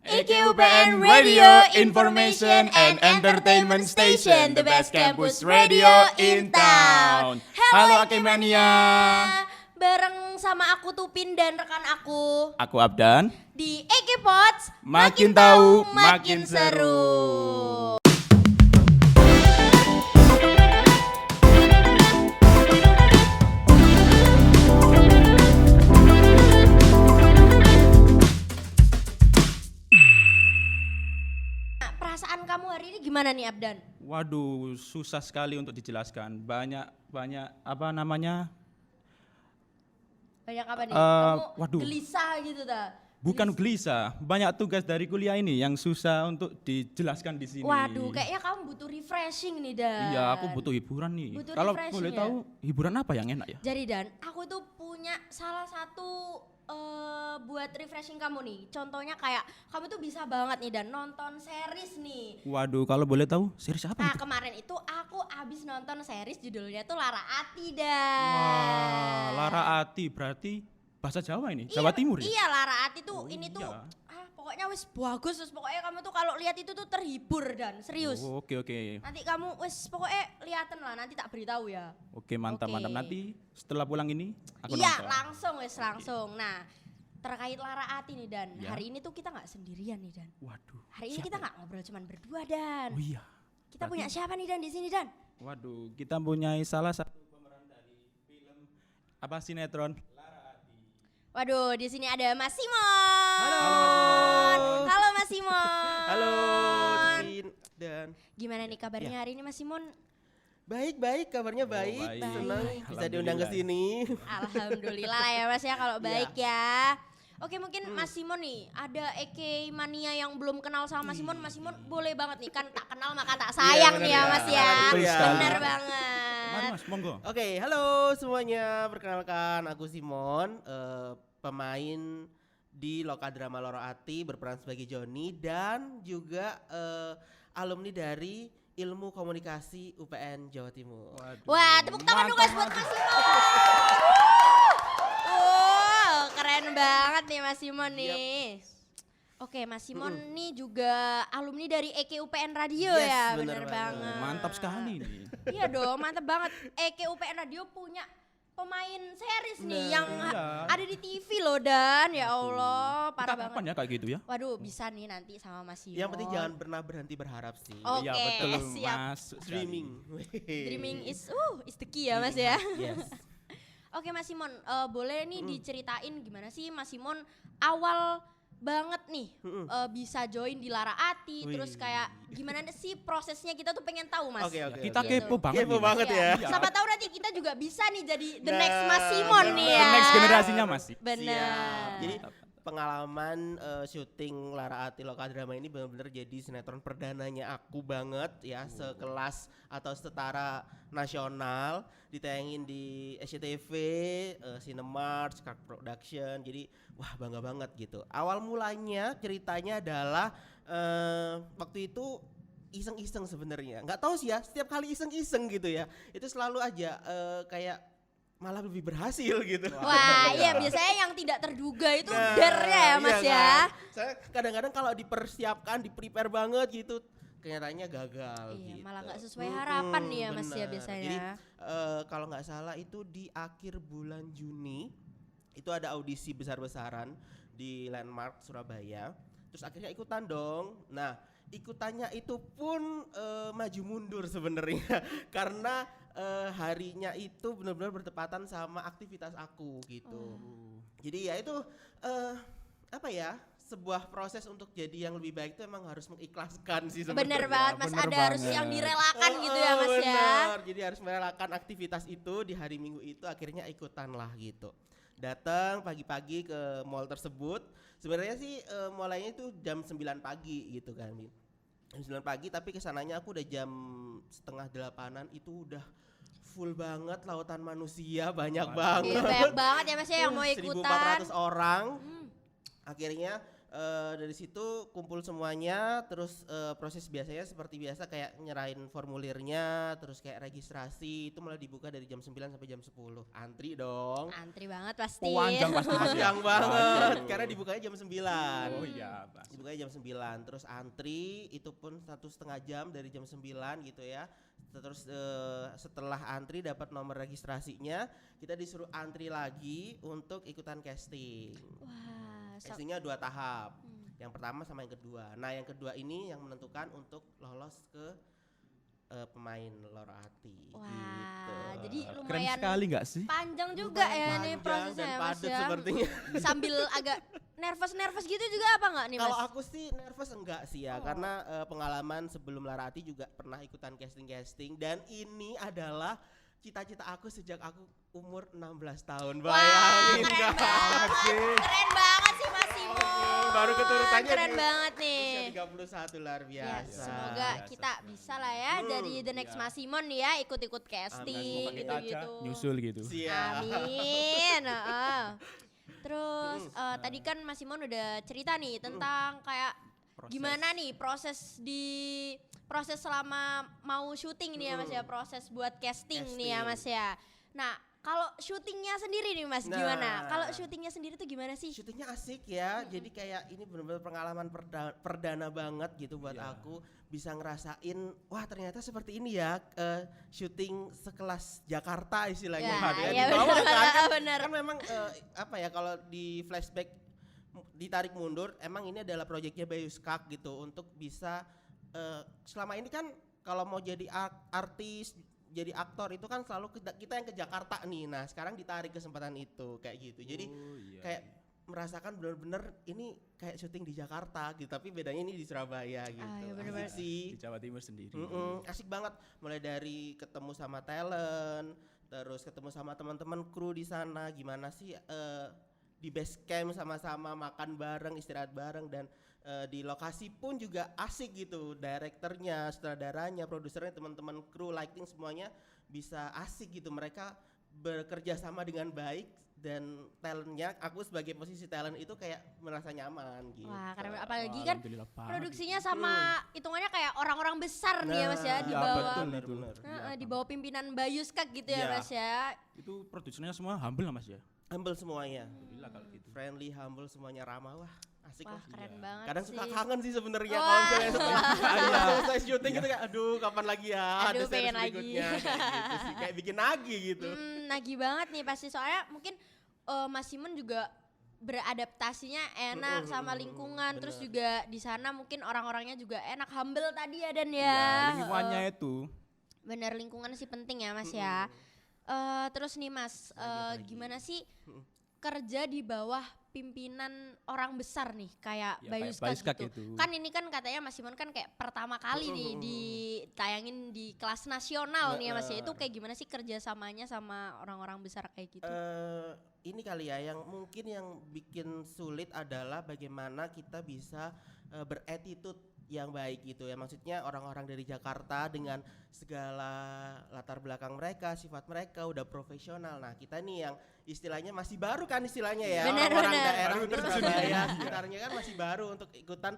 EKUPN Radio Information and Entertainment Station, the best campus radio in town. Halo Akimania. Bareng sama aku Tupin dan rekan aku Aku Abdan. di EKPods. Makin tahu, makin seru. Nah, perasaan kamu hari ini gimana nih Abdan? Waduh, susah sekali untuk dijelaskan. Banyak apa namanya? Banyak apa nih? Waduh. Kamu gelisah gitu dah. Bukan gelisah, banyak tugas dari kuliah ini yang susah untuk dijelaskan di sini. Waduh, kayaknya kamu butuh refreshing nih Dan. Iya, aku butuh hiburan nih. Butuh Kalau refreshing boleh ya? tahu hiburan apa yang enak ya? Jadi Dan, aku tuh punya salah satu buat refreshing kamu nih. Contohnya kayak kamu tuh bisa banget nih Dan nonton series nih. Waduh, kalau boleh tahu series apa Nah itu? kemarin itu aku abis nonton series judulnya tuh Lara Ati Dan. Wah, Lara Ati berarti bahasa Jawa ini, Jawa Timur ya? Iya Lara Ati tuh Oh, ini iya. tuh pokoknya wis bagus, terus pokoknya kamu tuh kalau lihat itu tuh terhibur Dan serius. Oh, oke. Nanti kamu wis pokoknya liatin lah, nanti tak beritahu ya. Oke, mantap. Oke. Nanti setelah pulang ini aku Iya nonton. langsung. Nah terkait Lara Ati nih Dan, Ya. hari ini tuh kita nggak sendirian nih Dan. Waduh. Hari ini siapa kita ya? nggak ngobrol cuman berdua Dan. Oh iya. Kita berarti- punya siapa nih Dan di sini Dan? Waduh, kita punya salah satu pemeran dari film apa sinetron. Waduh, di sini ada Mas Simon. Halo. Halo Mas Simon. Halo, Tin dan Gimana nih kabarnya hari ini Mas Simon? baik kabarnya baik. baik. Senang bisa diundang Alhamdulillah. ke sini. Alhamdulillah lah ya Mas ya kalau Iya. baik ya. Oke mungkin Mas Simon nih ada EK Mania yang belum kenal sama Mas Simon. Mas Simon boleh banget nih kan tak kenal maka tak sayang bener nih ya ya. Mas ya. Betul sekali. Bener Mari banget. Mas, monggo. Oke, halo semuanya. Perkenalkan aku Simon, pemain di Lokadrama Lara Ati, berperan sebagai Joni dan juga alumni dari Ilmu Komunikasi UPN Jawa Timur. Wah tepuk tangan dong guys buat Mas Simon. Keren banget nih Mas Simon nih. Oke Mas Simon nih juga alumni dari EKUPN Radio Yes, ya, bener bener banget. banget. Mantap sekali nih. Iya dong, mantap banget. EKUPN Radio punya pemain series nih Nah, yang iya. ada di TV loh Dan. Ya Allah, Kita parah kapan banget. ya kayak gitu ya? Waduh, bisa nih nanti sama Mas Simon. Yang penting jangan pernah berhenti berharap sih. Oke, Iya betul, siap. masuk sekali. Streaming. Dreaming is the key ya Mas ya. Yes. Oke Mas Simon, boleh nih diceritain gimana sih Mas Simon awal banget nih bisa join di Lara Ati, Wih. terus kayak gimana sih prosesnya kita tuh pengen tahu Mas. Oke, oke. Kita Gitu. kepo banget. Kepo nih, Mas. banget ya. Iya. Siapa tahu nanti kita juga bisa nih jadi the Nah, next Mas Simon nih bener. ya. The next generasinya masih. Benar. Siap. Jadi pengalaman syuting Lara Ati Lokadrama ini benar-benar jadi sinetron perdananya aku banget ya, sekelas atau setara nasional, ditayangin di SCTV, Cinemark, Skark Production. Jadi wah bangga banget gitu. Awal mulanya ceritanya adalah waktu itu iseng-iseng sebenarnya. Nggak tahu sih ya, setiap kali iseng-iseng gitu ya, itu selalu aja kayak malah lebih berhasil gitu. Wah, iya biasanya yang tidak terduga itu Nah, dernya ya Mas iya ya. kan? Saya kadang-kadang kalau dipersiapkan, di-prepare banget gitu, kenyataannya gagal Iya, gitu. malah nggak sesuai harapan nih ya Mas ya bener. biasanya. Jadi kalau nggak salah itu di akhir bulan Juni itu ada audisi besar-besaran di Landmark Surabaya. Terus akhirnya ikutan dong. Nah, ikutannya itu pun maju mundur sebenarnya karena harinya itu benar-benar bertepatan sama aktivitas aku gitu. Jadi ya itu apa ya, sebuah proses untuk jadi yang lebih baik itu emang harus mengikhlaskan sih sebenarnya. Bener banget Mas, bener ada harus banget. yang direlakan gitu ya Mas ya. Bener. Jadi harus merelakan aktivitas itu di hari Minggu itu, akhirnya ikutan lah gitu. Datang pagi-pagi ke mall tersebut. Sebenarnya sih mulainya itu jam 9 pagi gitu kan. Jam 9 pagi tapi kesananya aku udah jam setengah 8-an itu udah full banget, lautan manusia banyak Waduh. banget. Iya, banyak banget ya Mas ya yang mau ikutan. 1.400 orang. Akhirnya Dari situ kumpul semuanya, terus proses biasanya seperti biasa kayak nyerahin formulirnya, terus kayak registrasi itu mulai dibuka dari jam 9 sampai jam 10. Antri dong. Antri banget pasti. Panjang pasti Mas ya. Panjang banget Waduh. karena dibukanya jam 9. Oh iya, Mas. Dibukanya jam 9, terus antri itu pun 1,5 jam dari jam 9 gitu ya. Terus setelah antri dapat nomor registrasinya, kita disuruh antri lagi untuk ikutan casting. Wah, Castingnya 2 tahap. Yang pertama sama yang kedua. Nah, yang kedua ini yang menentukan untuk lolos ke pemain Lorati. wah, Gitu. jadi Keren lumayan sekali nggak sih? panjang juga ya nih Panjang prosesnya dan ya, Mas padat ya. sepertinya. Sambil agak nervous gitu juga apa nggak nih Mas? Kalau aku sih nervous enggak sih ya, karena pengalaman sebelum Larati juga pernah ikutan casting dan ini adalah cita-cita aku sejak aku umur 16 tahun. Wah, Bayangin keren Kak. banget. Keren banget sih Mas Simon. Baru keturutannya Keren di banget nih. Usia 31 luar Ya, biasa. semoga Biasa kita sekali. bisa lah ya jadi the next iya. Mas Simon nih ya ikut-ikut casting Semoga kita aja gitu-gitu. nyusul gitu. Siap. Amin. Heeh. Terus tadi kan Mas Simon udah cerita nih tentang kayak Proses. gimana nih proses selama mau syuting nih ya Mas ya, proses buat casting nih ya Mas ya. Nah, kalau syutingnya sendiri nih Mas gimana? Nah. Kalau syutingnya sendiri tuh gimana sih? Syutingnya asik ya, jadi kayak ini benar-benar pengalaman perdana banget gitu buat Iya. aku bisa ngerasain, wah ternyata seperti ini ya syuting sekelas Jakarta istilahnya. Ya, gitu ya, iya di bawah benar, kan, benar. kan memang apa ya kalau di flashback ditarik mundur, emang ini adalah proyeknya Bayu Skak gitu untuk bisa selama ini kan kalau mau jadi artis jadi aktor itu kan selalu kita yang ke Jakarta nih. Nah, sekarang ditarik kesempatan itu kayak gitu. Jadi Oh, iya. kayak merasakan bener-bener ini kayak syuting di Jakarta gitu, tapi bedanya ini di Surabaya gitu. Ah, iya Asik bener-bener. sih. Di Jawa Timur sendiri. Asik banget, mulai dari ketemu sama talent, terus ketemu sama teman-teman kru di sana, gimana sih di base camp sama-sama makan bareng, istirahat bareng, dan di lokasi pun juga asik gitu, direkturnya, sutradaranya, produsernya, teman-teman kru, lighting semuanya bisa asik gitu, mereka bekerja sama dengan baik. Dan talentnya, aku sebagai posisi talent itu kayak merasa nyaman gitu. Wah, karena apalagi kan Alhamdulillah banget. produksinya sama hitungannya kayak orang-orang besar nih ya Mas ya di Iya, bawah betul. bener-bener. di bawah pimpinan Bayu Skak gitu ya Iya. Mas ya. Itu produksinya semua humble lah Mas ya. Humble semuanya, Alhamdulillah kalau gitu. friendly, humble, semuanya ramah, wah asik Wah, lah. keren Iya. banget Kadang sih. suka kangen sih sebenarnya Wah. kalau misalnya selesai syuting gitu kayak aduh kapan lagi ya Aduh, ada series pengen lagi. berikutnya kayak gitu sih, kayak bikin nagih gitu. Nagih banget nih pasti soalnya mungkin Mas Simon juga beradaptasinya enak sama lingkungan, terus bener. juga di sana mungkin orang-orangnya juga enak, humble tadi ya Dan Ya, ya. lingkungannya itu. Bener, lingkungan sih penting ya Mas ya. Terus nih Mas, Lagi. gimana sih kerja di bawah pimpinan orang besar nih kayak Ya, Bayu kayak Skak Bayu Skak gitu. gitu. Kan ini kan katanya Mas Simon kan kayak pertama kali nih ditayangin di kelas nasional nih ya Mas ya. Itu kayak gimana sih kerjasamanya sama orang-orang besar kayak gitu? Ini kali ya yang mungkin yang bikin sulit adalah bagaimana kita bisa beretitude yang baik gitu ya, maksudnya orang-orang dari Jakarta dengan segala latar belakang mereka, sifat mereka udah profesional. Nah kita nih yang istilahnya masih baru kan istilahnya ya, Bener, orang-orang bener. daerah Baru di terjun. Surabaya Iya. sekitarnya kan masih baru untuk ikutan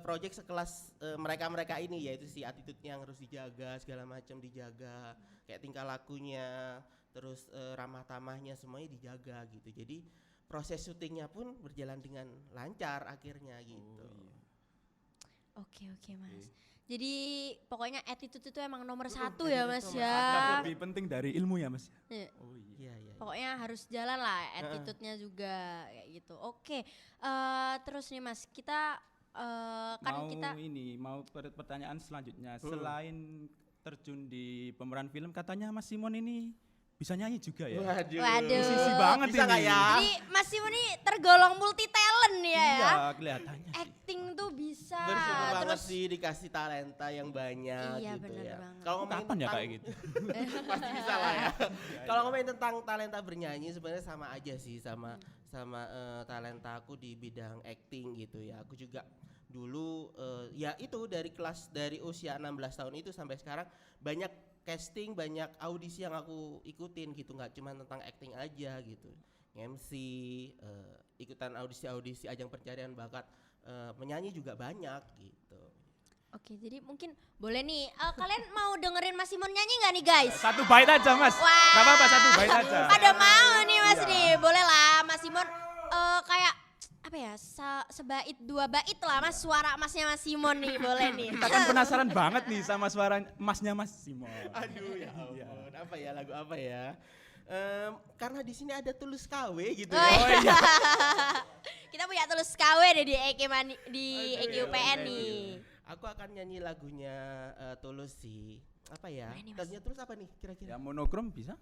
project sekelas mereka-mereka ini, yaitu si attitude-nya yang harus dijaga, segala macam dijaga, kayak tingkah lakunya, terus ramah tamahnya semuanya dijaga gitu. Jadi proses syutingnya pun berjalan dengan lancar akhirnya gitu. Oke Mas. Jadi pokoknya attitude itu emang nomor satu ya Mas nomor ya. Lebih penting dari ilmu ya Mas. Iya. Oh iya. Iya iya. Pokoknya harus jalan lah attitude-nya juga kayak gitu. Oke, terus nih Mas, kita kan Mau kita ini, mau pertanyaan selanjutnya. Selain terjun di pemeran film, katanya Mas Simon ini bisa nyanyi juga ya? Waduh. Musisi banget Bisa nggak ini. ya? Jadi Mas Simon ini tergolong multi talent ya. Iya, kelihatannya sih. Acting tuh bisa. Bersyukur banget Terus sih dikasih talenta yang banyak Iya, gitu bener ya. banget. Kalau ngomongin Kapan ya tentang- kayak gitu? pasti bisa lah ya. Kalau ngomongin tentang talenta bernyanyi sebenarnya sama aja sih sama talenta aku di bidang acting gitu ya. Aku juga dulu ya itu dari usia 16 tahun itu sampai sekarang banyak casting, banyak audisi yang aku ikutin gitu, nggak cuma tentang acting aja gitu. MC, ikutan audisi ajang pencarian bakat menyanyi juga banyak gitu. Oke, jadi mungkin boleh nih, kalian mau dengerin Mas Simon nyanyi nggak nih guys? Satu bait aja Mas. Wah. Gak apa-apa satu bait aja. Pada mau nih Mas Iya. nih, boleh lah Mas Simon kayak apa ya, sebait dua bait lah Mas, suara Masnya Mas Simon nih, boleh nih. Kita kan penasaran banget nih sama suara Masnya Mas Simon. Aduh ya ampun, apa ya lagu apa ya? Karena di sini ada Tulus KW gitu Oh, ya. Oh iya. Kita punya Tulus KW deh di EKUPN nih. Aku akan nyanyi lagunya Tulus sih. Apa ya? Boleh nih, Mas. Lagunya Tulus apa nih kira-kira? Ya monokrom bisa?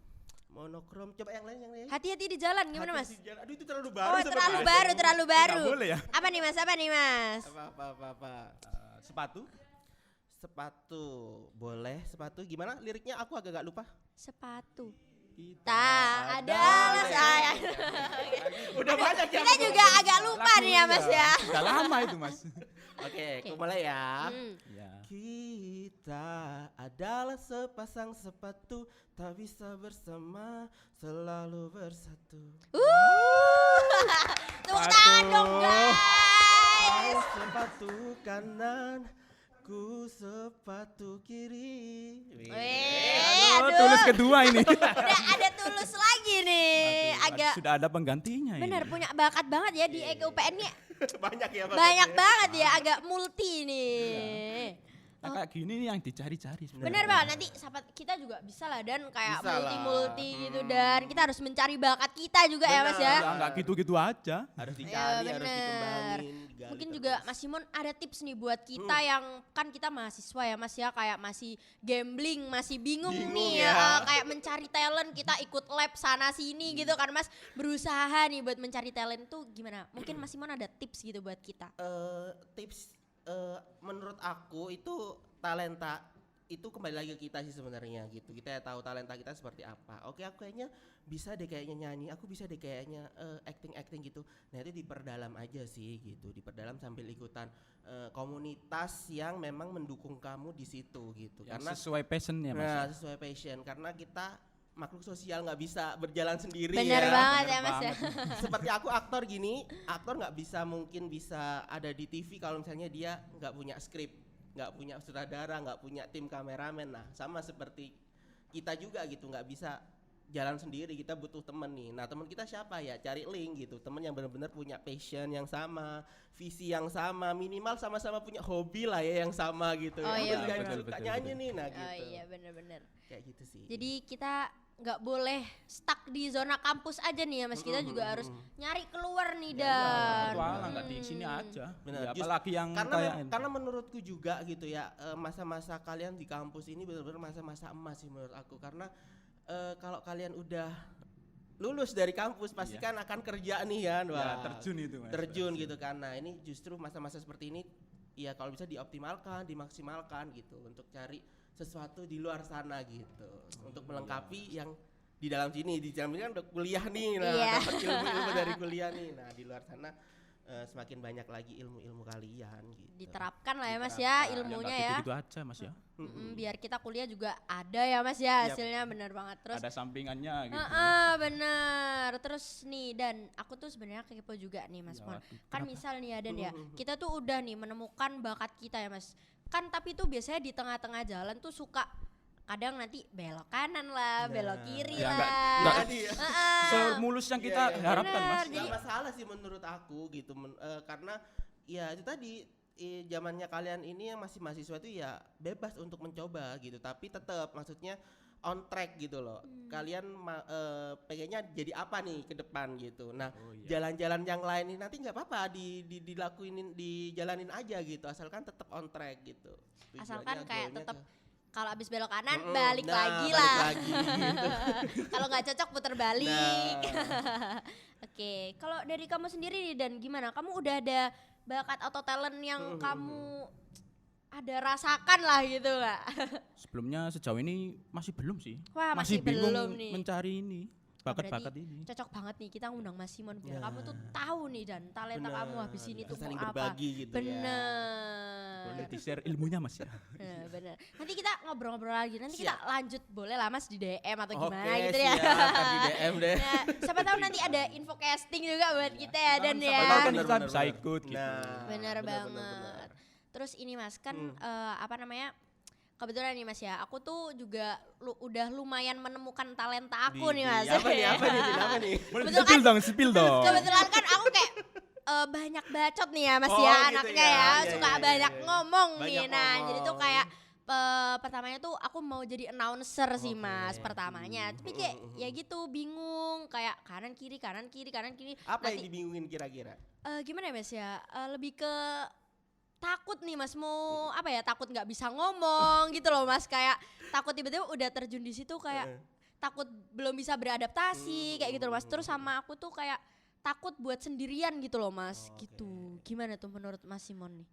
Monokrom. Coba yang lain. Hati-hati di jalan gimana Mas? Hati di jalan. Aduh itu terlalu baru. Oh, sepertinya. terlalu baru. Nggak boleh ya? Apa nih Mas? Apa? Sepatu? Sepatu. Boleh, sepatu gimana? Liriknya aku agak lupa. Sepatu. Kita Tak adalah saya. Udah banyak ya. Kita juga agak lupa nih ya Mas ya. Udah lama itu Mas. Oke, aku mulai ya. Ya. Kita adalah sepasang sepatu, tak bisa bersama, selalu bersatu. Tepuk tangan dong guys. Kau sepatu kanan, ku sepatu kiri. Aduh. Tulus kedua ini. Udah ada Tulus lagi nih. Agak Sudah ada penggantinya ini. benar punya bakat banget ya di EKUPN nih. Banyak ya. Banyak banget ya, agak multi nih. Nah, kayak gini nih yang dicari-cari sebenarnya. Bener banget, nanti sahabat kita juga bisa lah dan kayak Bisa lah. multi-multi gitu, dan kita harus mencari bakat kita juga ya Mas ya. Ya enggak gitu-gitu aja. Harus Ya, dicari, harus bener. dikembangin. digali Mungkin terus. juga Mas Simon ada tips nih buat kita yang kan kita mahasiswa ya Mas ya, kayak masih gambling, masih bingung, Bingung nih ya. kayak mencari talent, kita ikut lab sana sini gitu kan Mas, berusaha nih buat mencari talent tuh gimana? Mungkin Mas Simon ada tips gitu buat kita. Tips menurut aku itu talenta itu kembali lagi ke kita sih sebenarnya gitu. Kita tahu talenta kita seperti apa. Oke, aku kayaknya bisa deh kayaknya nyanyi, aku bisa deh kayaknya acting gitu. Nah, itu diperdalam aja sih gitu. Diperdalam sambil ikutan komunitas yang memang mendukung kamu di situ gitu. Yang Karena sesuai passionnya Mas. nah, sesuai passion, karena kita makhluk sosial nggak bisa berjalan sendiri Bener ya. banget bener ya Mas ya. Seperti aku aktor gini, aktor nggak bisa mungkin bisa ada di TV kalau misalnya dia nggak punya skrip, nggak punya sutradara, nggak punya tim kameramen. Nah, sama seperti kita juga gitu, nggak bisa jalan sendiri, kita butuh temen nih. Nah, teman kita siapa ya? Cari link gitu, temen yang benar-benar punya passion yang sama, visi yang sama, minimal sama-sama punya hobi lah ya yang sama gitu. Oh, Aku iya, juga betul, suka betul, nyanyi betul. nih, nah Oh gitu. iya bener-bener. Kayak gitu sih. Jadi kita nggak boleh stuck di zona kampus aja nih ya Mas, kita juga harus nyari keluar nih dan. Petualang nggak di sini aja. Benar. Ya, apalagi yang Karena menurutku juga gitu ya, masa-masa kalian di kampus ini benar-benar masa-masa emas sih menurut aku, karena kalau kalian udah lulus dari kampus pasti kan akan kerja nih kan, ya, terjun itu Mas. terjun gitu kan. Nah, ini justru masa-masa seperti ini ya kalau bisa dioptimalkan, dimaksimalkan gitu untuk cari sesuatu di luar sana gitu, untuk melengkapi yang di dalam sini. Di dalam ini kan udah kuliah nih, nah Iya. dapat ilmu-ilmu dari kuliah nih. Nah, di luar sana semakin banyak lagi ilmu-ilmu kalian gitu. Diterapkan lah ya Mas ya Diterapkan. ilmunya Nggak ya. gitu-gitu aja Mas ya. Biar kita kuliah juga ada ya Mas ya hasilnya, bener banget. Terus Ada sampingannya gitu. bener. Terus nih dan aku tuh sebenarnya kepo juga nih Mas Ya, Mon. waduh, Kan kenapa? misal nih ya Dan ya, kita tuh udah nih menemukan bakat kita ya Mas. Kan tapi tuh biasanya di tengah-tengah jalan tuh suka kadang nanti belok kanan lah, belok kiri Ya, lah. nggak Jadi ya. semulus yang kita Iya, iya. harapkan Bener, Mas. jadi- Nggak masalah sih menurut aku gitu, karena ya itu tadi zamannya kalian ini yang masih mahasiswa itu ya bebas untuk mencoba gitu, tapi tetap maksudnya on track gitu loh. Kalian pengennya jadi apa nih ke depan gitu. Nah, Oh, iya. jalan-jalan yang lain ini nanti nggak apa-apa dilakuin, dijalanin aja gitu, asalkan tetap on track gitu. Asalkan Tujuannya, kayak goalnya tetap tuh. kalau abis belok kanan Mm-mm. balik Nah, lagi balik lah. lagi gitu. Kalau nggak cocok putar balik. Nah. Oke, kalau dari kamu sendiri nih Dan gimana? Kamu udah ada bakat atau talent yang kamu ada rasakan lah gitu nggak? Sebelumnya sejauh ini masih belum sih. Wah, masih bingung belum nih. mencari ini bakat-bakat Berarti ini. cocok banget nih kita ngundang Mas Simon biar Nah. kamu tuh tahu nih Dan talenta Bener, kamu habis ini tuh saling mau apa. berbagi gitu ya. Bener. Boleh di-share ilmunya Mas ya. Bener. Nanti kita ngobrol-ngobrol lagi. Nanti kita Siap. lanjut boleh lah Mas di DM atau Oke, gimana gitu ya. siap, ntar di DM deh. Nah, siapa tahu nanti ada info casting juga buat kita ya Dan Siapa ya. tahu kan Bener, kita bener, bisa bener. ikut gitu. Nah, Bener bener, banget. Terus ini Mas kan Hmm. apa namanya? Kebetulan nih Mas ya, aku tuh juga udah lumayan menemukan talenta aku nih Mas. Apa nih? Apa nih? Boleh Betul spill dong, spill dong. Kebetulan kan aku kayak banyak bacot nih ya Mas Oh, ya gitu anaknya ya. ya, Iya, suka iya, banyak iya. ngomong nih. Banyak Nah, ngomong. jadi tuh kayak pertamanya tuh aku mau jadi announcer sih Oke. Mas pertamanya. Tapi kayak ya gitu bingung kayak kanan kiri. Apa yang Nanti, dibingungin kira-kira? gimana ya Mas ya? Lebih ke takut nih Mas mau apa ya? Takut nggak bisa ngomong gitu loh Mas, kayak takut tiba-tiba udah terjun di situ kayak Heeh. takut belum bisa beradaptasi kayak gitu loh Mas. Terus sama aku tuh kayak takut buat sendirian gitu loh Mas, Oke. gitu. Gimana tuh menurut Mas Simon nih?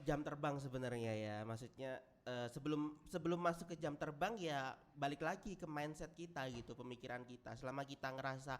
Jam terbang sebenarnya ya, maksudnya sebelum masuk ke jam terbang ya balik lagi ke mindset kita gitu, pemikiran kita. Selama kita ngerasa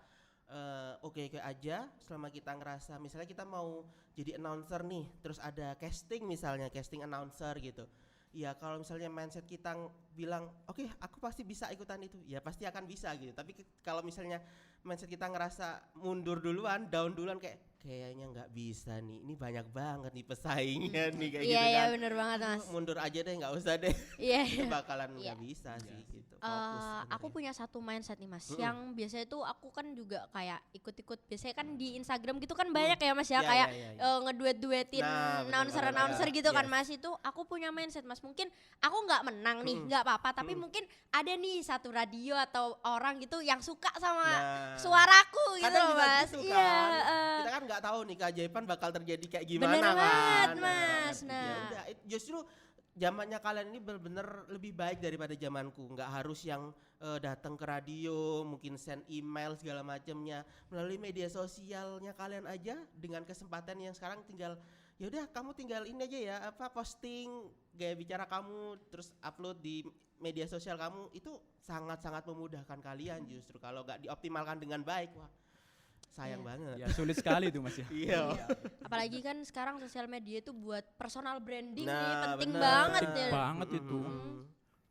oke aja, selama kita ngerasa misalnya kita mau jadi announcer nih, terus ada casting misalnya, casting announcer gitu. Ya kalau misalnya mindset kita bilang oke aku pasti bisa ikutan itu, ya pasti akan bisa gitu. Tapi kalau misalnya mindset kita ngerasa mundur duluan, down duluan kayaknya nggak bisa nih, ini banyak banget nih pesaingnya nih kayak Iya gitu iya kan. bener banget Mas. Mundur aja deh, nggak usah deh. Iya. Itu bakalan Iya. nggak bisa sih gitu. Fokus Aku sebenarnya. punya satu mindset nih Mas, yang biasanya tuh aku kan juga kayak ikut-ikut biasanya kan di Instagram gitu kan banyak ya Mas ya, Iya, kayak iya, iya. ngeduet-duetin Nah, bener, announcer-announcer bener. gitu kan Yes. Mas. Itu aku punya mindset Mas, mungkin aku nggak menang nih, nggak apa-apa, tapi mungkin ada nih satu radio atau orang gitu yang suka sama Nah, suaraku gitu loh kadang juga Mas. gitu Iya, kan. Kita kan nggak tahu nih keajaiban bakal terjadi kayak gimana Bener kan. banget, Mas. Ya Nah. udah, justru zamannya kalian ini benar-benar lebih baik daripada zamanku. Nggak harus yang datang ke radio, mungkin send email segala macamnya. Melalui media sosialnya kalian aja dengan kesempatan yang sekarang tinggal ya udah kamu tinggal ini aja ya, posting gaya bicara kamu terus upload di media sosial kamu, itu sangat-sangat memudahkan kalian. Justru kalau nggak dioptimalkan dengan baik, wah sayang Iya. banget. Ya sulit sekali tuh Mas ya. Iya. apalagi kan sekarang sosial media itu buat personal branding nih, Nah, penting bener. banget Penting ya. banget itu. Mm-mm.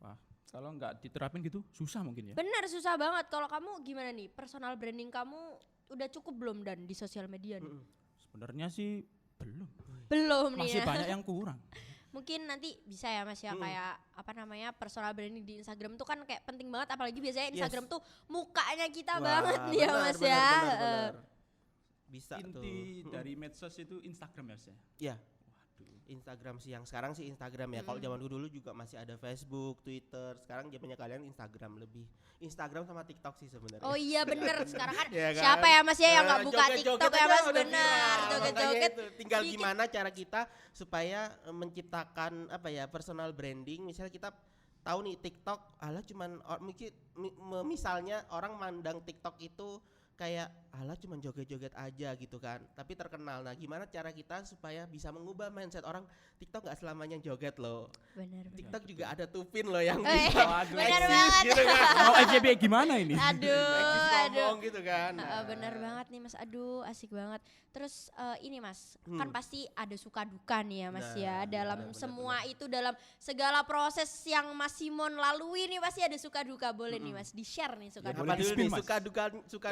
Wah, kalau nggak diterapin gitu susah mungkin ya. Bener susah banget. Kalau kamu gimana nih? Personal branding kamu udah cukup belum Dan di sosial media nih? Mm-mm. Sebenarnya sih belum. Belum nih Masih ya. banyak yang kurang. Mungkin nanti bisa ya Mas ya, kayak apa namanya personal branding di Instagram tuh kan kayak penting banget, apalagi biasanya Instagram Yes. tuh mukanya kita Wah, banget nih ya benar, Mas benar, ya. benar. Bisa tuh. Inti dari medsos itu Instagram ya Mas ya. Ya, Waduh. Instagram sih yang sekarang sih Instagram ya. Kalau zaman dulu juga masih ada Facebook, Twitter. Sekarang zamannya kalian Instagram lebih. Instagram sama TikTok sih sebenarnya. Oh iya bener, sekarang kan Iya kan? siapa ya Mas ya yang nggak buka Joget-joget TikTok ya aja Mas, udah bener. viral. Makanya Joget-joget. itu, tinggal dikit. gimana cara kita supaya menciptakan apa ya personal branding. Misalnya kita tahu nih TikTok, alah cuman misalnya orang mandang TikTok itu kayak alah cuman joget-joget aja gitu kan, tapi terkenal. Nah gimana cara kita supaya bisa mengubah mindset orang, TikTok gak selamanya joget loh, Bener. TikTok juga ada tupin loh yang Eh, bisa Waduh. bener eksis banget. gitu kan. Mau FYP gimana ini? Aduh, Eksis aduh. ngomong gitu kan. Bener banget nih Mas, aduh asik banget. Terus ini Mas, Hmm. kan pasti ada suka duka nih ya Mas Nah, ya, dalam benar, semua itu, dalam segala proses yang Mas Simon lalui nih pasti ada suka duka. Boleh nih Mas di share nih suka Ya, duka. boleh Apa dulu di-spin, nih, Mas. suka dulu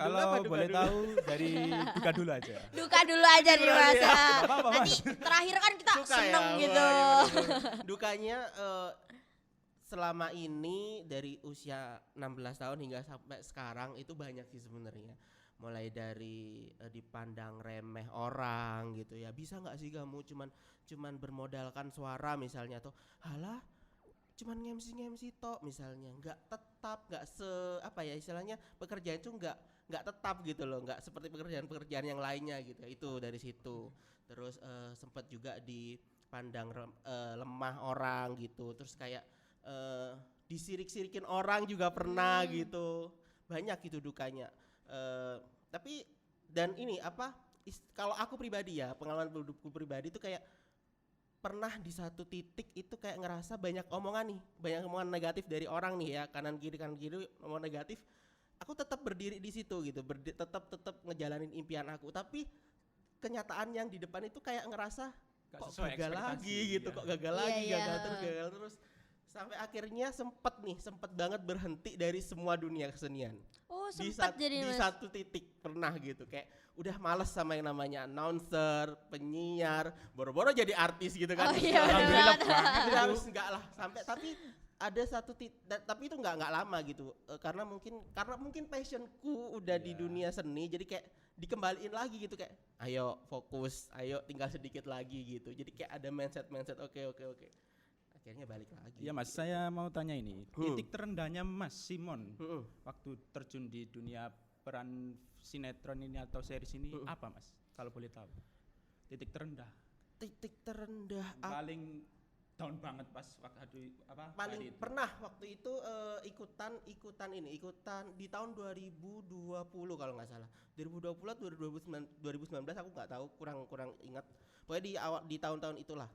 Kalau apa duka boleh dulu? tahu dari duka dulu aja. Duka dulu aja nih Mas. Iya, Ah, apa-apa, Nanti terakhir kan kita Suka seneng ya? gitu. Wah, iya bener-bener. Dukanya selama ini dari usia 16 tahun hingga sampai sekarang itu banyak sih sebenarnya. Mulai dari dipandang remeh orang gitu ya. Bisa nggak sih kamu cuman bermodalkan suara misalnya, atau halah cuman ngemsi tok misalnya, nggak tetap, nggak apa ya istilahnya, pekerjaan itu nggak tetap gitu loh, nggak seperti pekerjaan yang lainnya gitu. Itu dari situ. Terus sempat juga dipandang lemah orang gitu, terus kayak disirik-sirikin orang juga pernah gitu, banyak gitu dukanya. Tapi dan ini apa, kalau aku pribadi ya, pengalaman hidupku pribadi itu kayak pernah di satu titik itu kayak ngerasa banyak omongan negatif dari orang nih ya, kanan kiri omongan negatif. Aku tetap berdiri di situ gitu, tetap ngejalanin impian aku, tapi kenyataan yang di depan itu kayak ngerasa Gak kok sesuai gagal ekspektasi, lagi gitu, iya. kok gagal Iya, lagi, iya. gagal terus. Sampai akhirnya sempet banget berhenti dari semua dunia kesenian. Oh, Di, sempat jadi di Mas. satu titik pernah gitu, kayak udah males sama yang namanya announcer, penyiar, boro-boro jadi artis gitu kan. Oh iya, bener Alhamdulillah, banget. udah harus enggak lah sampai, tapi ada satu tapi itu enggak lama gitu. Karena mungkin passionku udah di Iya. dunia seni, jadi kayak dikembaliin lagi gitu, kayak ayo fokus, ayo tinggal sedikit lagi gitu. Jadi kayak ada mindset oke. Akhirnya balik lagi. Iya Mas, saya mau tanya ini. Titik terendahnya Mas Simon Mm-mm. waktu terjun di dunia peran sinetron ini atau series ini apa Mas? Kalau boleh tahu. Titik terendah. Titik terendah Paling down banget pas waktu apa? paling hari itu. pernah waktu itu ikutan di tahun 2020 kalau nggak salah, 2020 atau 2019 aku nggak tahu, kurang ingat, pokoknya di tahun-tahun itulah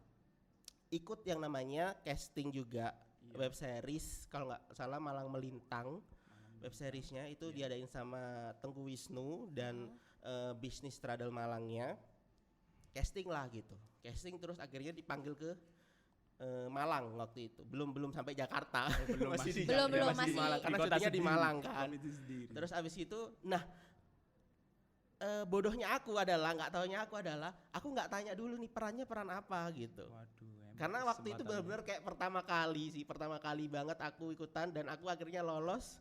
ikut yang namanya casting juga. Iya. Web series kalau nggak salah, Malang Melintang. Web seriesnya itu diadain sama Tengku Wisnu dan bisnis Stradal Malangnya. Casting lah gitu, casting terus akhirnya dipanggil ke Malang waktu itu, belum sampai Jakarta. Belum, Masih di Belum, masih di masih. Malang, karena Di kota syutingnya di sendiri. Malang kan. Itu sendiri. Terus abis itu, nah bodohnya aku adalah, nggak taunya aku adalah, aku nggak tanya dulu nih peran apa gitu. Waduh, emang Karena waktu itu kesempatan. benar-benar kayak pertama kali banget aku ikutan dan aku akhirnya lolos.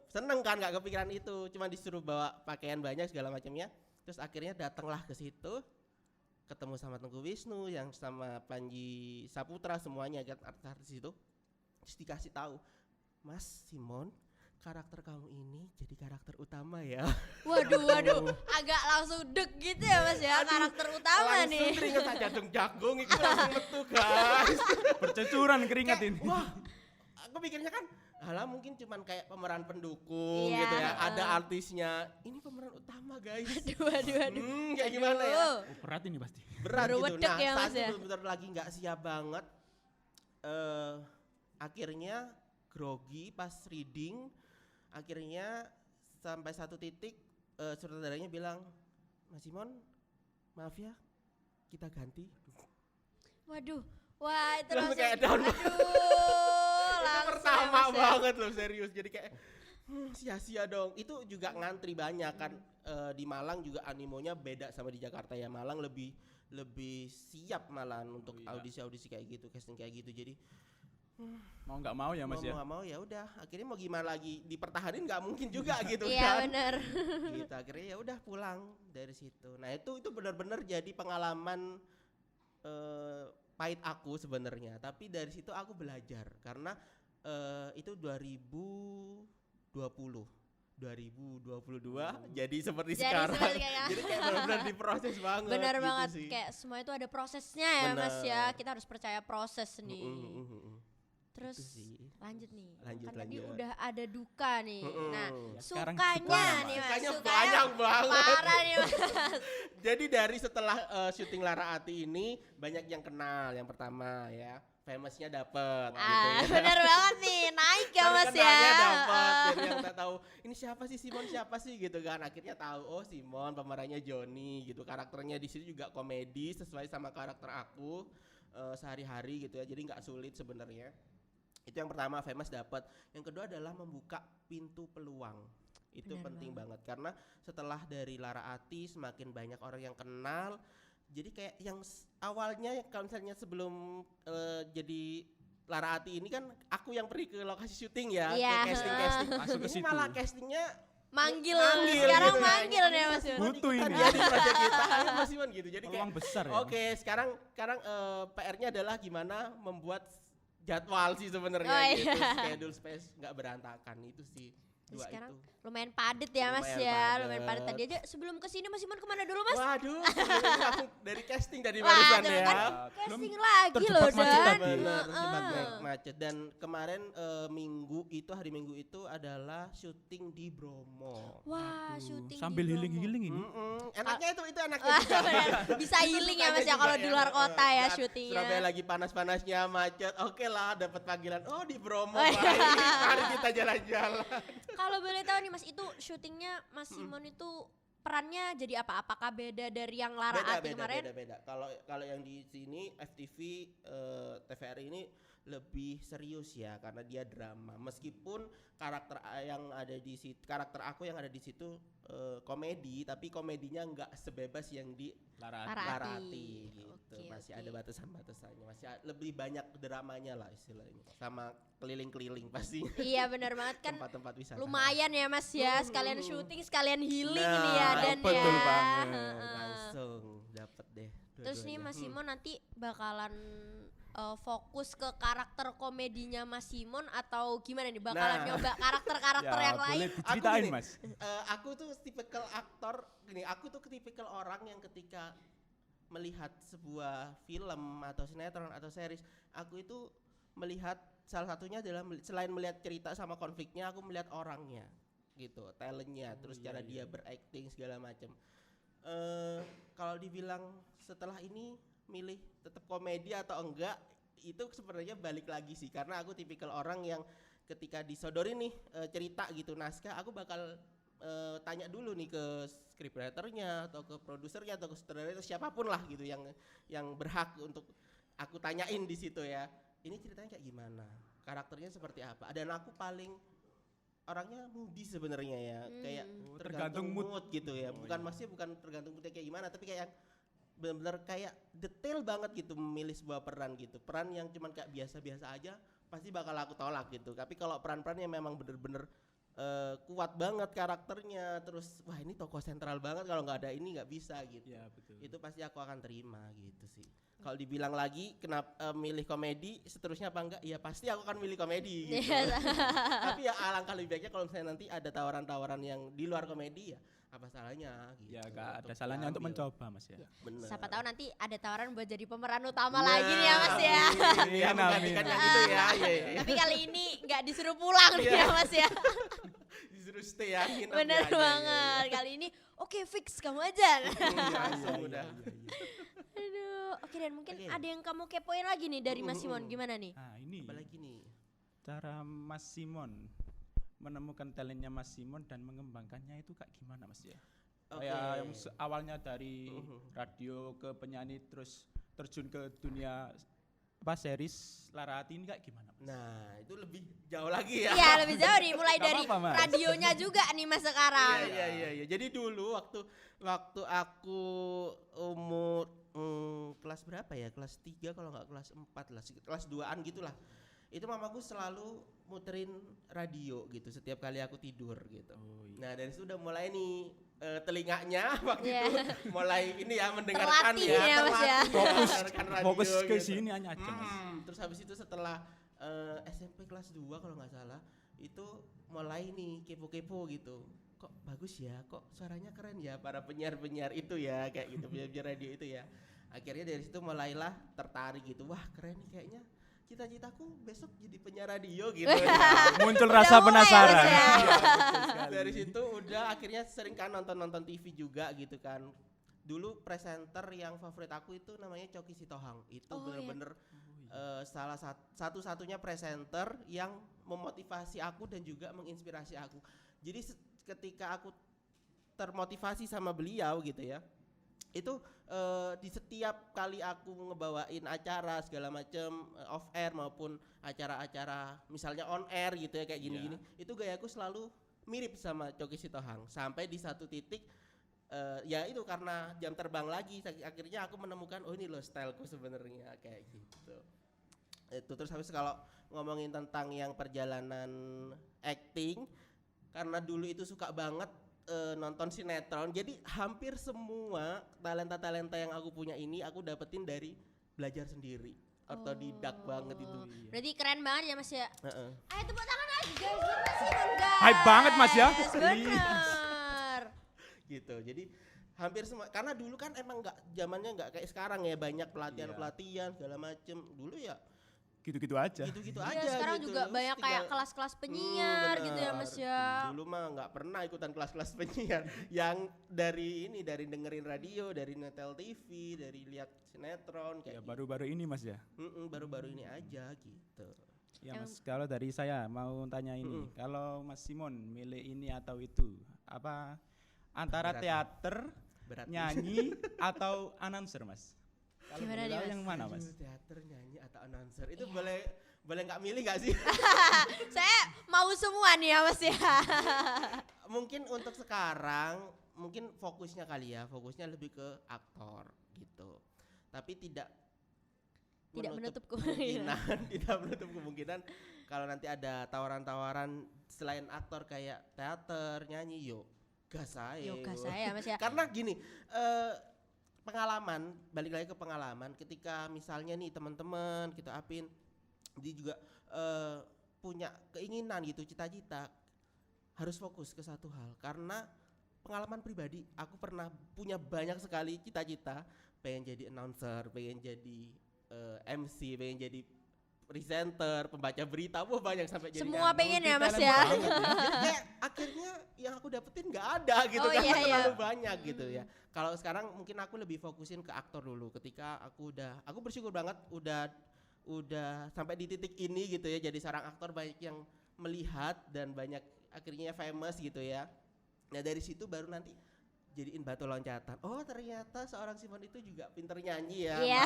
Seneng kan, nggak kepikiran itu, cuma disuruh bawa pakaian banyak segala macamnya. Terus akhirnya datanglah ke situ, ketemu sama Tengku Wisnu, yang sama Panji Saputra, semuanya kan artis itu. Terus dikasih tahu, Mas Simon, karakter kamu ini jadi karakter utama ya. Waduh, agak langsung deg gitu ya Mas ya, karakter utama Langsung nih. keringet aja jagung itu langsung metu guys. Bercecuran keringat Kayak, ini. wah, aku pikirnya kan, alah mungkin cuman kayak pemeran pendukung Iya, gitu ya, heeh. ada artisnya. Ini pemeran utama guys. Aduh. Kayak gimana ya? Aduh. Oh, berat ini pasti. Berat gitu. Berwedek Nah, ya, saat Mas itu ya? benar-benar lagi nggak siap banget. Akhirnya grogi pas reading. Akhirnya sampai satu titik sutradaranya bilang, Mas Simon, maaf ya, kita ganti. Waduh. Wah, itu Langsung langsung kayak down. Aduh. Itu langsung pertama ya, Mas ya. banget loh, serius. Jadi kayak sia-sia dong. Itu juga ngantri banyak kan. Di Malang juga animonya beda sama di Jakarta ya. Malang lebih siap malahan untuk iya. audisi kayak gitu, casting kayak gitu. Jadi Mau nggak mau ya Mas mau ya. nggak mau ya udah. Akhirnya mau gimana lagi, dipertahanin nggak mungkin juga gitu Iya kan. benar. Gitu akhirnya ya udah pulang dari situ. Nah itu benar-benar jadi pengalaman pahit aku sebenarnya, tapi dari situ aku belajar karena itu 2022 jadi seperti Jadi sekarang. seperti kayak- Jadi kayak benar-benar diproses banget. Benar gitu banget, sih. kayak semua itu ada prosesnya ya Mas Bener. ya. Kita harus percaya proses nih. Terus Itu sih. lanjut nih. Lanjut, Kan tadi lanjut. udah ada duka nih. Nah, Ya, sekarang sukanya suka, nih Mas. Sukanya Sukanya banyak banget. parah nih Mas. Jadi dari setelah syuting Lara Ati ini banyak yang kenal. Yang pertama ya, famousnya dapet gitu Ah, ya. bener banget nih. Naik ya Mas ya. Terkenalnya dapet. Ah. Jadi yang tak tahu ini siapa sih Simon, siapa sih gitu kan. Akhirnya tahu, oh Simon pemerannya Joni gitu. Karakternya di sini juga komedi sesuai sama karakter aku sehari-hari gitu ya. Jadi nggak sulit sebenarnya. Itu yang pertama, famous dapat. Yang kedua adalah membuka pintu peluang. Itu Benar penting banget karena setelah dari Lara Ati semakin banyak orang yang kenal. Jadi kayak yang awalnya kalau misalnya sebelum jadi Lara Ati ini kan aku yang pergi ke lokasi syuting ya, Iya. ke casting. Masuk ke Ini situ. malah castingnya Manggil, Manggil sekarang gitu ya. manggil nih Mas. Butuh ikutan ini. ya di project kita, ayo Mas Iwan gitu. Jadi kayak Peluang besar ya. oke, sekarang PR-nya adalah gimana membuat jadwal sih sebenarnya Oh, gitu, iya. schedule space nggak berantakan itu sih. Dua Sekarang itu. lumayan padat ya Mas Lumayan ya. padat. Lumayan padat. Tadi aja sebelum kesini Mas Simon kemana dulu Mas? Waduh, ini langsung dari casting tadi Wah, barusan tuh ya. kan casting lagi terjebak loh macet Dan. tadi. Benar, Heeh. terjebak macet. Dan kemarin hari Minggu itu adalah syuting di Bromo. Wah, Aduh, syuting sambil di Bromo. healing-healing ini. Enaknya itu enaknya Wah, juga. bener. Bisa healing ya Mas ya kalau di luar kota ya Saat syutingnya. Surabaya lagi panas-panasnya macet, oke lah dapat panggilan. Oh di Bromo, Oh, iya. baik. Mari kita jalan-jalan. Kalau boleh tahu nih Mas, itu syutingnya Mas Simon itu perannya jadi apa? Apakah beda dari yang Lara Ati kemarin? Beda. Kalau yang di sini FTV TVRI ini lebih serius ya karena dia drama. Meskipun karakter karakter aku yang ada di situ komedi, tapi komedinya nggak sebebas yang di Lara Ati gitu. Masih ada batasan-batasannya. Masih lebih banyak dramanya lah istilahnya. Sama keliling-keliling pasti. Iya benar banget kan. Tempat-tempat wisata. Lumayan ya Mas ya, sekalian syuting, sekalian healing Nah, nih ya dan betul ya. banget. Langsung dapet deh. Terus nih dua-duanya. Mas Simon nanti bakalan fokus ke karakter komedinya Mas Simon atau gimana nih? Bakalan Nah. nyoba karakter-karakter yang lain? boleh diceritain gini, Mas. Aku tuh tipikal aktor gini, aku tuh tipikal orang yang ketika melihat sebuah film atau sinetron atau series, aku itu melihat salah satunya adalah selain melihat cerita sama konfliknya, aku melihat orangnya gitu, talentnya, terus cara dia berakting segala macam. Kalau dibilang setelah ini milih tetap komedi atau enggak, itu sebenarnya balik lagi sih, karena aku tipikal orang yang ketika disodorin nih cerita gitu naskah, aku bakal tanya dulu nih ke scriptwriternya atau ke produsernya atau ke sutradara atau siapapun lah gitu yang berhak untuk aku tanyain di situ ya. Ini ceritanya kayak gimana? Karakternya seperti apa? Dan aku paling orangnya moody sebenarnya ya, kayak tergantung mood gitu ya. Bukan tergantung moodnya kayak gimana, tapi kayak benar-benar kayak detail banget gitu memilih sebuah peran gitu. Peran yang cuman kayak biasa-biasa aja pasti bakal aku tolak gitu. Tapi kalau peran-peran yang memang bener-bener kuat banget karakternya, terus wah ini tokoh sentral banget, kalau nggak ada ini nggak bisa gitu. Ya, betul. Itu pasti aku akan terima gitu sih. Kalau dibilang lagi kenapa milih komedi seterusnya apa enggak, ya pasti aku akan milih komedi gitu. Tapi ya alangkah lebih baiknya kalau misalnya nanti ada tawaran-tawaran yang di luar komedi, ya apa salahnya gitu. Ya gak ada salahnya untuk diambil. mencoba Mas ya. Bener. Siapa tahu nanti ada tawaran buat jadi pemeran utama Nah, lagi nih ya Mas ya. Iya, menggantikan yang itu ya. Iya. Tapi kali ini nggak disuruh pulang nih ya Mas ya. Disuruh stay ya. nginep Bener aja, banget. Kali ini oke fix kamu aja. Langsung udah. Aduh, oke dan mungkin Oke. ada yang kamu kepoin lagi nih dari Mas Simon, gimana nih? Nah ini Apalagi nih. cara Mas Simon menemukan talentnya Mas Simon dan mengembangkannya itu kayak gimana Mas ya? Oke. Kayak yang awalnya dari radio ke penyanyi terus terjun ke dunia series Lara Ati ini kayak gimana Mas? Nah, itu lebih jauh lagi ya. Iya lebih jauh nih, mulai Gak dari apa-apa, Mas. radionya juga nih Mas sekarang. Iya. Jadi dulu waktu aku umur kelas berapa ya? Kelas 3 kalau nggak kelas 4 lah, kelas 2-an gitulah. Itu mamaku selalu muterin radio gitu setiap kali aku tidur gitu. Oh, iya. Nah, dari situ udah mulai nih telinganya waktu Iya. itu mulai ini ya mendengarkan Terlatih ya, ya, Mas ya. mendengarkan radio Fokus ke gitu. sini aja Mas. Terus habis itu setelah SMP kelas 2 kalau nggak salah, itu mulai nih kepo-kepo gitu. Kok bagus ya, kok suaranya keren ya para penyiar-penyiar itu ya, kayak gitu, penyiar radio itu ya. Akhirnya dari situ mulailah tertarik gitu. Wah, keren nih kayaknya. Cita-citaku besok jadi penyiar radio gitu. Muncul Udah rasa mulai ya, Mas penasaran. ya. Iya, betul sekali. Dari situ udah akhirnya sering kan nonton TV juga gitu kan. Dulu presenter yang favorit aku itu namanya Coki Sitohang. Itu Oh, bener-bener salah satu-satunya presenter yang memotivasi aku dan juga menginspirasi aku. Jadi ketika aku termotivasi sama beliau gitu ya, itu di setiap kali aku ngebawain acara segala macam off air maupun acara-acara misalnya on air gitu ya kayak gini-gini, itu gayaku selalu mirip sama Coki Sitohang. Sampai di satu titik ya itu karena jam terbang lagi, akhirnya aku menemukan oh ini loh styleku sebenarnya kayak gitu. Itu terus habis kalau ngomongin tentang yang perjalanan acting, karena dulu itu suka banget nonton sinetron, jadi hampir semua talenta-talenta yang aku punya ini aku dapetin dari belajar sendiri, otodidak banget itu. Berarti keren banget ya Mas ya. Heeh. Ayo tepuk tangan lagi guys buat Mas Simon guys. Hype banget, Mas, ya. Bener. Gitu. Jadi hampir semua, karena dulu kan emang zamannya nggak kayak sekarang ya, banyak pelatihan segala macem. Dulu ya Gitu-gitu aja. gitu-gitu Iya aja sekarang gitu. juga banyak Tinggal- kayak kelas-kelas penyiar gitu ya benar. Mas ya. Dulu mah nggak pernah ikutan kelas-kelas penyiar. Yang dari dengerin radio, dari netel TV, dari lihat sinetron Ya kayak baru-baru ini Mas ya. baru-baru ini aja gitu. Ya Mas, kalau dari saya mau tanya ini, kalau Mas Simon milih ini atau itu, apa Antara Berat, teater, Berat. nyanyi, atau announcer, Mas? Kalau Gimana boleh nih, tahu Mas? yang mana, Mas? Aduh, teater, nyanyi atau announcer itu Iya. boleh nggak milih nggak sih? Saya mau semua nih ya Mas ya. Mungkin untuk sekarang mungkin fokusnya lebih ke aktor gitu. Tapi tidak menutup kemungkinan tidak menutup kemungkinan kalau nanti ada tawaran-tawaran selain aktor kayak teater, nyanyi, gas aja. Yoga saya Mas ya. Karena gini, pengalaman, balik lagi ke pengalaman ketika misalnya nih teman-teman kita Apin dia juga punya keinginan gitu, cita-cita harus fokus ke satu hal karena pengalaman pribadi aku pernah punya banyak sekali cita-cita, pengen jadi announcer, pengen jadi MC, pengen jadi presenter, pembaca berita, banyak sampai jadi Semua pengen ya Mas Multi ya. talent banget Jadi kayak akhirnya yang aku dapetin nggak ada gitu Oh, karena iya, iya. terlalu banyak gitu ya. Kalau sekarang mungkin aku lebih fokusin ke aktor dulu. Ketika aku bersyukur banget udah sampai di titik ini gitu ya. Jadi seorang aktor banyak yang melihat dan banyak akhirnya famous gitu ya. Nah dari situ baru nanti jadiin batu loncatan. Oh ternyata seorang Simon itu juga pinter nyanyi ya. Iya.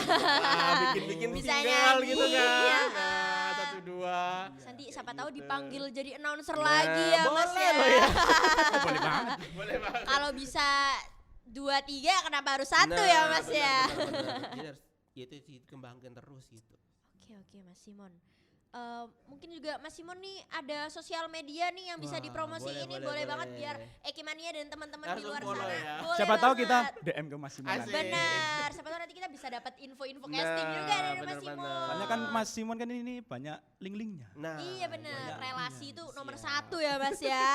Bikin Bisa single nyanyi, gitu kan. iya. Nah 1 2. Nanti Kayak siapa tahu gitu. dipanggil jadi announcer Nah, lagi ya Mas boleh ya. loh ya. Oh, boleh banget. Boleh banget. Kalau bisa 2 3 kenapa harus 1 Nah, ya Mas benar, ya. benar. Jadi harus ya itu dikembangkan terus gitu. Oke Mas Simon. Mungkin juga Mas Simon nih ada sosial media nih yang bisa Wah, dipromosiin ini boleh banget biar Ekimania dan teman-teman di Langsung luar follow sana. ya. Boleh Siapa tahu kita banget. DM ke Mas Simon. Asik. nanti. Benar, siapa tahu nanti kita bisa dapat info-info casting Nah, juga dari Mas benar-benar. Simon. Soalnya kan Mas Simon kan ini banyak link-linknya. Nah, Iya benar, banyak. relasi itu Siap. nomor 1 ya Mas ya.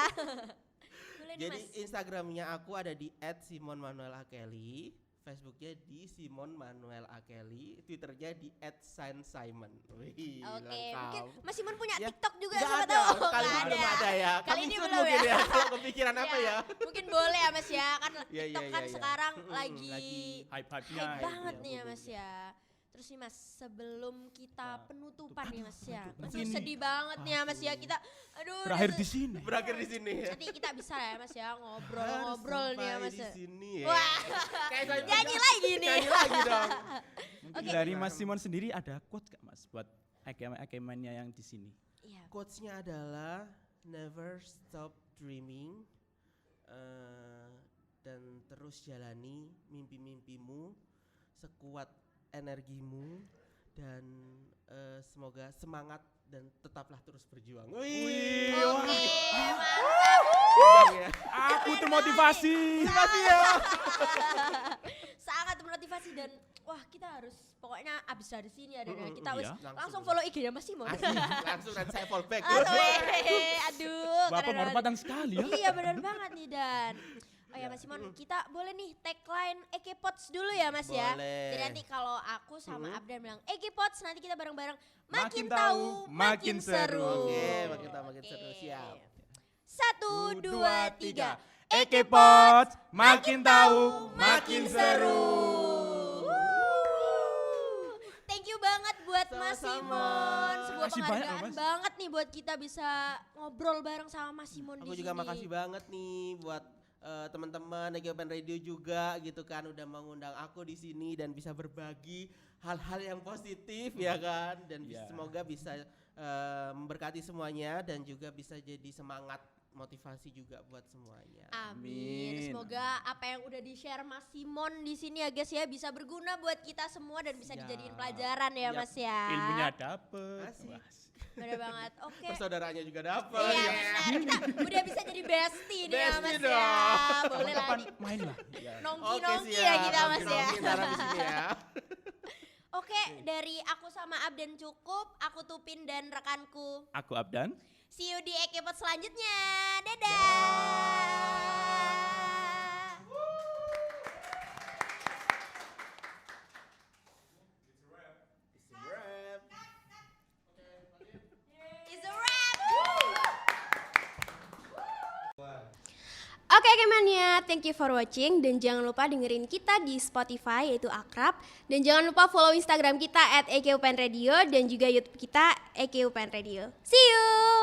Boleh nih Jadi Mas. Instagramnya aku ada di @simonmanuelakeli, Facebooknya di Simon Manuel Akeli, Twitternya di @sansimon. Wih, Oke, lengkap. mungkin Mas Simon punya Ya, TikTok juga Nggak siapa ada, tahu. kali Nggak ini belum ada ya. Kali Coming ini soon belum mungkin ya. Kalau kepikiran apa ya? Mungkin boleh ya Mas ya, kan Iya, TikTok iya, kan iya. sekarang Lagi lagi Hype-hype-nya. hype banget iya, nih ya bener. Mas ya. Terus nih Mas, sebelum kita penutupan nih Mas ya. penutupan. Aduh, Ini. sedih banget nih ya Mas ya. Kita aduh Berakhir udah di sini. Berakhir di sini ya. nanti kita bisa ya Mas ya Harus ngobrol-ngobrol nih ya sampai Mas di ya. sini ya. Wah, Kayak saya nyanyi lagi nih. Nyanyi lagi dong. Mungkin Oke. dari Mas Simon sendiri ada quote gak Mas buat Ekemania yang di sini? Iya. Quotes-nya adalah never stop dreaming, dan terus jalani mimpi-mimpimu sekuat energimu dan semoga semangat dan tetaplah terus berjuang. Wih, Oke, wah, mantap. bang ya. Aku termotivasi. Makasih ya. Sangat memotivasi dan wah kita harus pokoknya abis dari sini ya dan ya, kita iya. harus langsung follow IG-nya Mas Simon. Asik, langsung nanti saya fall back. Aduh, Bapak keren banget. penghormatan sekali ya. Iya benar banget nih Dan. Oh ya Mas Simon, kita boleh nih tagline Ekepots dulu ya Mas ya. Boleh. Jadi nanti kalau aku sama Abdan bilang Ekepots, nanti kita bareng-bareng makin Makin tahu, tahu, makin makin seru. seru. Oke, makin tahu, makin seru. Siap. 1, 2, 3. Ekepot, makin tahu, makin seru. Thank you banget buat Mas Sama-sama. Simon. Sebuah Makasih banyak loh, penghargaan Mas. banget nih buat kita bisa ngobrol bareng sama Mas Simon di Aku sini. juga makasih banget nih buat teman-teman Egi Open Radio juga gitu kan udah mengundang aku di sini dan bisa berbagi hal-hal yang positif ya kan dan Iya. semoga bisa memberkati semuanya dan juga bisa jadi semangat motivasi juga buat semuanya. Amin. Amin. Semoga apa yang udah di-share Mas Simon di sini ya guys ya bisa berguna buat kita semua dan bisa Siap. dijadiin pelajaran ya Siap. Mas ya. Ilmunya dapet. Asik. Wah, Bener banget. Oke. Persaudaranya juga dapat. Iya benar. Kita udah bisa jadi bestie nih ya Bestie Mas dong. ya. Boleh lah kapan nih. main lah. Ya. Nongki-nongki ya kita Mas ya. Nongki-nongki ntar habis ini ya. Oke, dari aku sama Abdan cukup. Aku Tupin dan rekanku. Aku Abdan. See you di Ekepot selanjutnya. Dadah. It's a wrap. Oke Kemania, thank you for watching dan jangan lupa dengerin kita di Spotify yaitu Akrab dan jangan lupa follow Instagram kita @ekopenradio dan juga YouTube kita ekopenradio. See you.